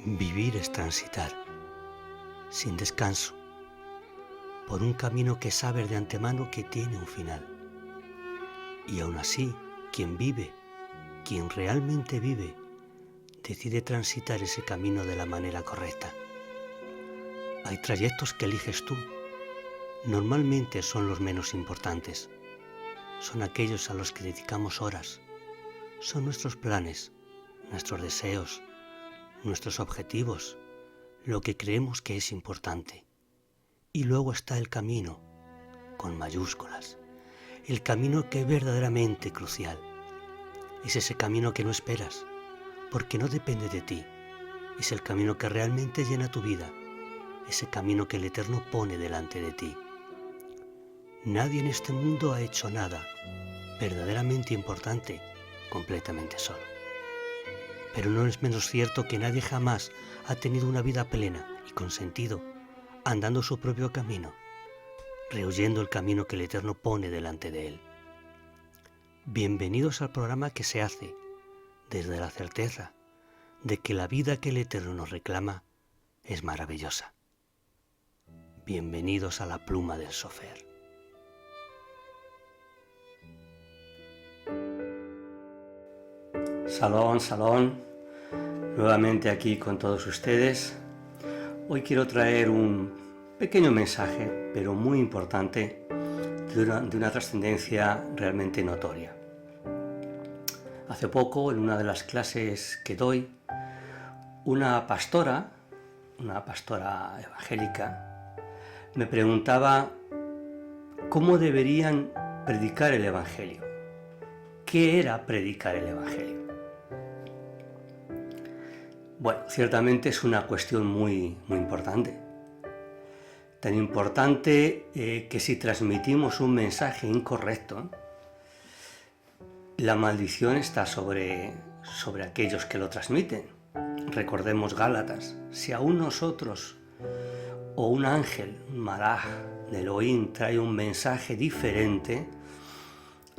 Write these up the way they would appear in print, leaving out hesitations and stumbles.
Vivir es transitar, sin descanso, por un camino que sabes de antemano que tiene un final. Y aún así, quien vive, quien realmente vive, decide transitar ese camino de la manera correcta. Hay trayectos que eliges tú. Normalmente son los menos importantes. Son aquellos a los que dedicamos horas. Son nuestros planes, nuestros deseos, nuestros objetivos, lo que creemos que es importante. Y luego está el camino, con mayúsculas. El camino que es verdaderamente crucial. Es ese camino que no esperas, porque no depende de ti. Es el camino que realmente llena tu vida. Ese camino que el Eterno pone delante de ti. Nadie en este mundo ha hecho nada verdaderamente importante completamente solo. Pero no es menos cierto que nadie jamás ha tenido una vida plena y con sentido, andando su propio camino, rehuyendo el camino que el Eterno pone delante de él. Bienvenidos al programa que se hace desde la certeza de que la vida que el Eterno nos reclama es maravillosa. Bienvenidos a la pluma del Sofer. Salón, salón, nuevamente aquí con todos ustedes. Hoy quiero traer un pequeño mensaje, pero muy importante, de una trascendencia realmente notoria. Hace poco, en una de las clases que doy, una pastora evangélica, me preguntaba cómo deberían predicar el Evangelio. ¿Qué era predicar el Evangelio? Bueno, ciertamente es una cuestión muy importante. Tan importante que si transmitimos un mensaje incorrecto, la maldición está sobre aquellos que lo transmiten. Recordemos Gálatas, si aún nosotros o un ángel, un malaj de Elohim trae un mensaje diferente,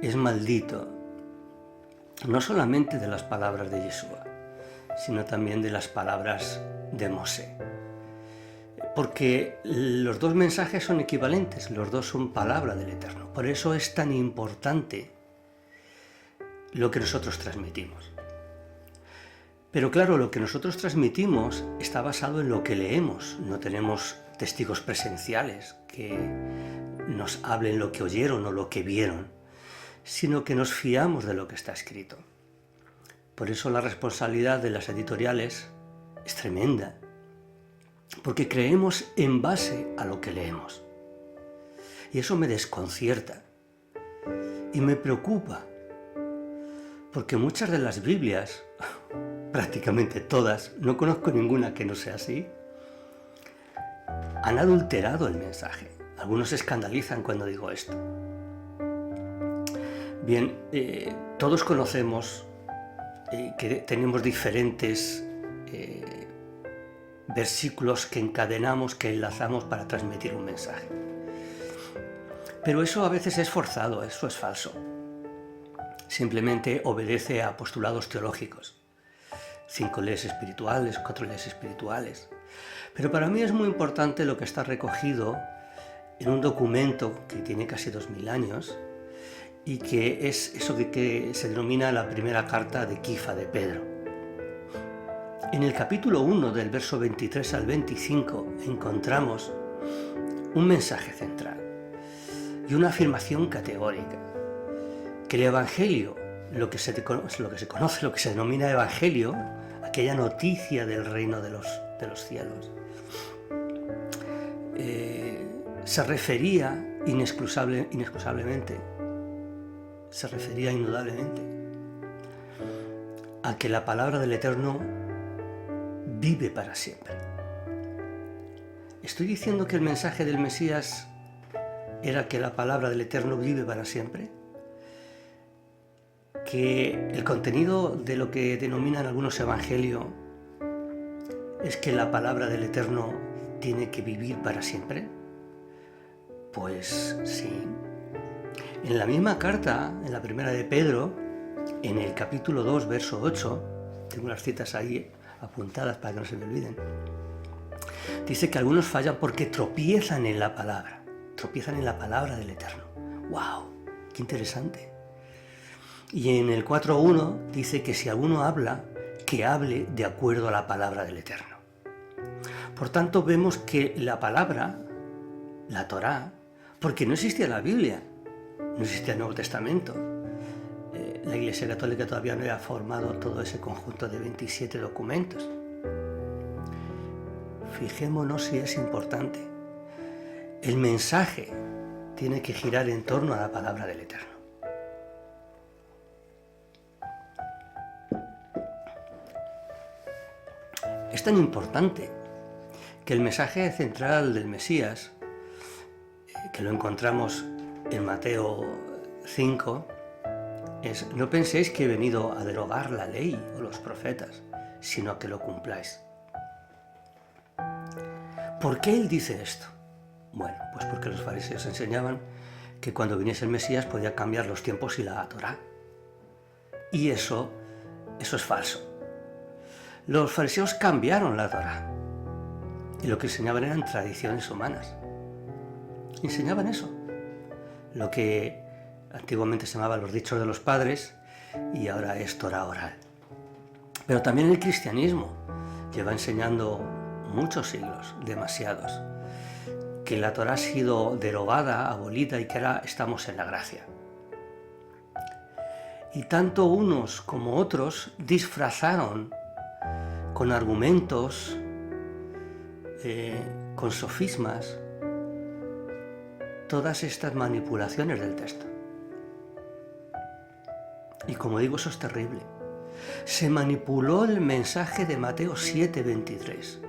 es maldito, no solamente de las palabras de Yeshua, sino también de las palabras de Mosé. Porque los dos mensajes son equivalentes, los dos son palabra del Eterno. Por eso es tan importante lo que nosotros transmitimos. Pero claro, lo que nosotros transmitimos está basado en lo que leemos. No tenemos testigos presenciales que nos hablen lo que oyeron o lo que vieron, sino que nos fiamos de lo que está escrito. Por eso la responsabilidad de las editoriales es tremenda, porque creemos en base a lo que leemos. Y eso me desconcierta y me preocupa, porque muchas de las Biblias, prácticamente todas, no conozco ninguna que no sea así, han adulterado el mensaje. Algunos se escandalizan cuando digo esto. Bien, todos conocemos que tenemos diferentes versículos que encadenamos, que enlazamos para transmitir un mensaje. Pero eso a veces es forzado, eso es falso. Simplemente obedece a postulados teológicos. 5 leyes espirituales, 4 leyes espirituales. Pero para mí es muy importante lo que está recogido en un documento que tiene casi 2000 años, y que es eso que se denomina la primera carta de Kifa de Pedro. En el capítulo 1, del verso 23 al 25, encontramos un mensaje central y una afirmación categórica, que el Evangelio, lo que se denomina Evangelio, aquella noticia del reino de los cielos, se refería inexcusablemente, se refería indudablemente a que la palabra del Eterno vive para siempre. ¿Estoy diciendo que el mensaje del Mesías era que la palabra del Eterno vive para siempre? ¿Que el contenido de lo que denominan algunos evangelios es que la palabra del Eterno tiene que vivir para siempre? Pues sí. En la misma carta, en la primera de Pedro, en el capítulo 2, verso 8, tengo las citas ahí apuntadas para que no se me olviden. Dice que algunos fallan porque tropiezan en la palabra del Eterno. ¡Wow! ¡Qué interesante! Y en el 4.1 dice que si alguno habla, que hable de acuerdo a la palabra del Eterno. Por tanto, vemos que la palabra, la Torá, porque no existía la Biblia, no existía el Nuevo Testamento. La Iglesia Católica todavía no había formado todo ese conjunto de 27 documentos. Fijémonos si es importante. El mensaje tiene que girar en torno a la palabra del Eterno. Es tan importante que el mensaje central del Mesías, que lo encontramos en Mateo 5, es: no penséis que he venido a derogar la ley o los profetas, sino a que lo cumpláis. ¿Por qué él dice esto? Bueno, pues porque los fariseos enseñaban que cuando viniese el Mesías podía cambiar los tiempos y la Torá. Y eso es falso. Los fariseos cambiaron la Torá y lo que enseñaban eran tradiciones humanas. Enseñaban eso, lo que antiguamente se llamaba los dichos de los padres y ahora es Torá oral. Pero también el cristianismo lleva enseñando muchos siglos, demasiados, que la Torá ha sido derogada, abolida y que ahora estamos en la gracia. Y tanto unos como otros disfrazaron con argumentos, con sofismas, todas estas manipulaciones del texto. Y como digo, eso es terrible. Se manipuló el mensaje de Mateo 7:23,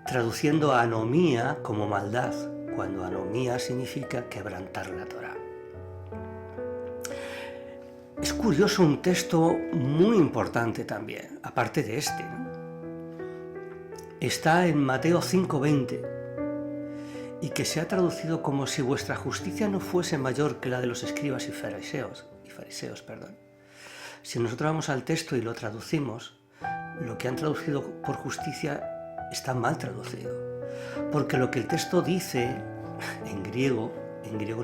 traduciendo a anomía como maldad, cuando anomía significa quebrantar la Torá. Es curioso un texto muy importante también, aparte de este, ¿no? Está en Mateo 5:20 y que se ha traducido como: si vuestra justicia no fuese mayor que la de los escribas y fariseos. Si nosotros vamos al texto y lo traducimos, lo que han traducido por justicia está mal traducido, porque lo que el texto dice en griego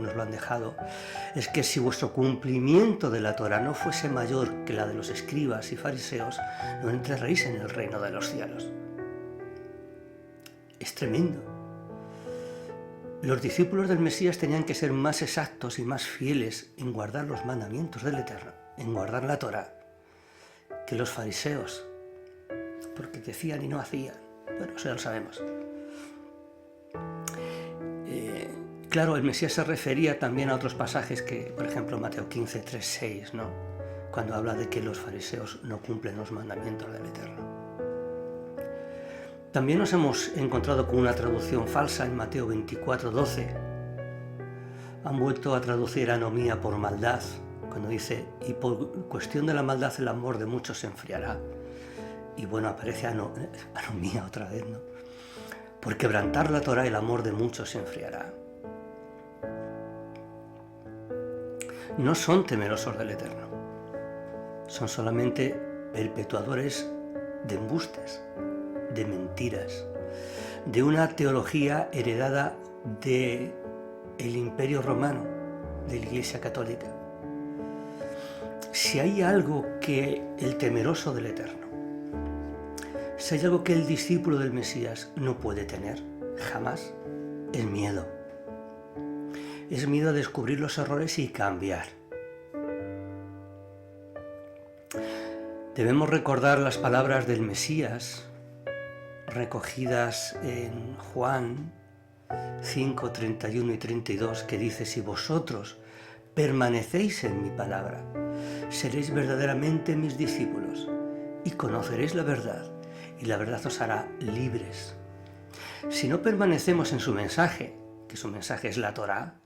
nos lo han dejado, es que si vuestro cumplimiento de la Torá no fuese mayor que la de los escribas y fariseos, no entraréis en el reino de los cielos. Es tremendo. Los discípulos del Mesías tenían que ser más exactos y más fieles en guardar los mandamientos del Eterno, en guardar la Torá, que los fariseos, porque decían y no hacían. Bueno, eso ya lo sabemos. Claro, el Mesías se refería también a otros pasajes que, por ejemplo, Mateo 15, 3, 6, ¿no? Cuando habla de que los fariseos no cumplen los mandamientos del Eterno. También nos hemos encontrado con una traducción falsa en Mateo 24, 12. Han vuelto a traducir anomía por maldad, cuando dice: y por cuestión de la maldad el amor de muchos se enfriará. Y bueno, aparece anomía otra vez, ¿no? Por quebrantar la Torá el amor de muchos se enfriará. No son temerosos del Eterno, son solamente perpetuadores de embustes, de mentiras, de una teología heredada del Imperio Romano, de la Iglesia Católica. Si hay algo que el temeroso del Eterno, si hay algo que el discípulo del Mesías no puede tener jamás, es miedo. Es miedo a descubrir los errores y cambiar. Debemos recordar las palabras del Mesías recogidas en Juan 5, 31 y 32, que dice: si vosotros permanecéis en mi palabra, seréis verdaderamente mis discípulos y conoceréis la verdad, y la verdad os hará libres. Si no permanecemos en su mensaje, que su mensaje es la Torá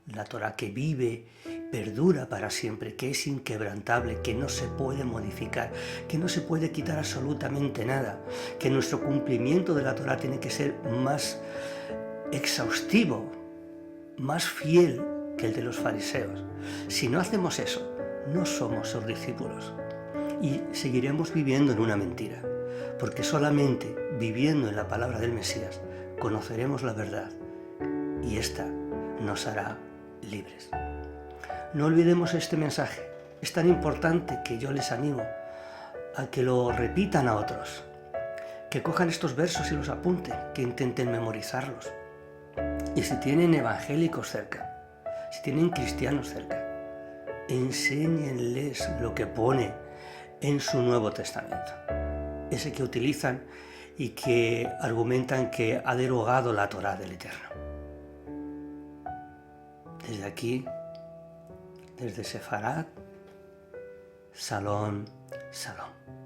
que vive, perdura para siempre, que es inquebrantable, que no se puede modificar, que no se puede quitar absolutamente nada, que nuestro cumplimiento de la Torá tiene que ser más exhaustivo, más fiel que el de los fariseos. Si no hacemos eso, no somos sus discípulos y seguiremos viviendo en una mentira. porque solamente viviendo en la palabra del Mesías conoceremos la verdad y ésta nos hará libres. No olvidemos este mensaje, es tan importante que yo les animo a que lo repitan a otros, que cojan estos versos y los apunten, que intenten memorizarlos. Y si tienen evangélicos cerca, si tienen cristianos cerca, enséñenles lo que pone en su Nuevo Testamento, ese que utilizan y que argumentan que ha derogado la Torá del Eterno. Desde aquí, desde Sefarat, Shalom, Shalom.